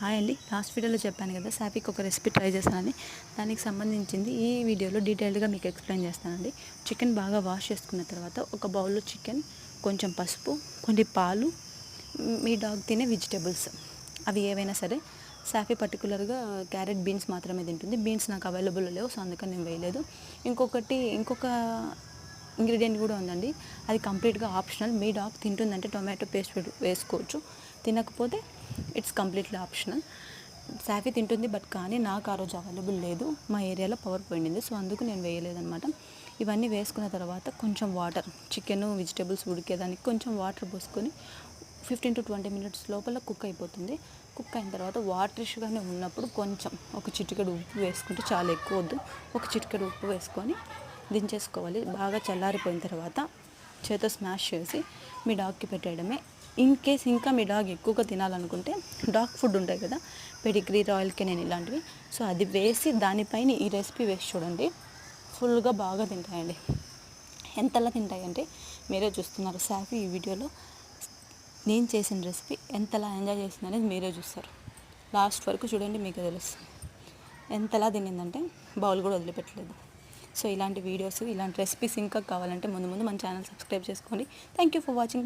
Hi అండి, last వీడియోలో చెప్పాను కదా సాఫీకి ఒక రెసిపీ ట్రై చేస్తానని. దానికి సంబంధించింది ఈ వీడియోలో డీటెయిల్డ్గా మీకు ఎక్స్ప్లెయిన్ చేస్తానండి. చికెన్ బాగా వాష్ చేసుకున్న తర్వాత ఒక బౌల్లో చికెన్, కొంచెం పసుపు, కొన్ని పాలు, మీ డాగ్ తినే వెజిటేబుల్స్ అవి ఏవైనా సరే. సాఫీ పర్టికులర్గా క్యారెట్, బీన్స్ మాత్రమే తింటుంది. బీన్స్ నాకు అవైలబుల్ లేవు, సో అందుకని నేను వేయలేదు. ఇంకొక ఇంగ్రీడియంట్ కూడా ఉందండి, అది కంప్లీట్గా ఆప్షనల్. మీ డాగ్ తింటుందంటే టొమాటో పేస్ట్ వేసుకోవచ్చు, తినకపోతే ఇట్స్ కంప్లీట్లీ ఆప్షనల్. సాఫీ తింటుంది, బట్ కానీ నాకు ఆ రోజు అవైలబుల్ లేదు, మా ఏరియాలో పవర్ పోయింది, సో అందుకు నేను వేయలేదన్నమాట. ఇవన్నీ వేసుకున్న తర్వాత కొంచెం వాటర్, చికెన్ వెజిటేబుల్స్ ఉడికేదానికి కొంచెం వాటర్ పోసుకొని 15 to 20 minutes లోపల కుక్ అయిపోతుంది. కుక్ అయిన తర్వాత వాటరిష్గానే ఉన్నప్పుడు కొంచెం ఒక చిటికెడు ఉప్పు వేసుకుంటే, చాలా ఎక్కువ వద్దు, ఒక చిటికెడు ఉప్పు వేసుకొని దించేసుకోవాలి. బాగా చల్లారిపోయిన తర్వాత చేతితో స్మాష్ చేసి మీ డాగ్కి పెట్టేయడమే. ఇన్ కేస్ ఇంకా మీ డాగ్ ఎక్కువగా తినాలనుకుంటే డాగ్ ఫుడ్ ఉంటాయి కదా, పెడిగ్రీ, రాయల్ కెనెన్ ఇలాంటివి, సో అది వేసి దానిపైన ఈ రెసిపీ వేసి చూడండి, ఫుల్గా బాగా తింటాయండి. ఎంతలా తింటాయంటే మీరే చూస్తున్నారు. సాఫీ ఈ వీడియోలో నేను చేసిన రెసిపీ ఎంతలా ఎంజాయ్ చేసింది అనేది మీరే చూస్తారు. లాస్ట్ వరకు చూడండి, మీకు తెలుస్తుంది ఎంతలా తినిందంటే బౌల్ కూడా వదిలిపెట్టలేదు. సో ఇలాంటి వీడియోస్, ఇలాంటి రెసిపీస్ ఇంకా కావాలంటే ముందు మన ఛానల్ సబ్స్క్రైబ్ చేసుకోండి. Thank you for watching.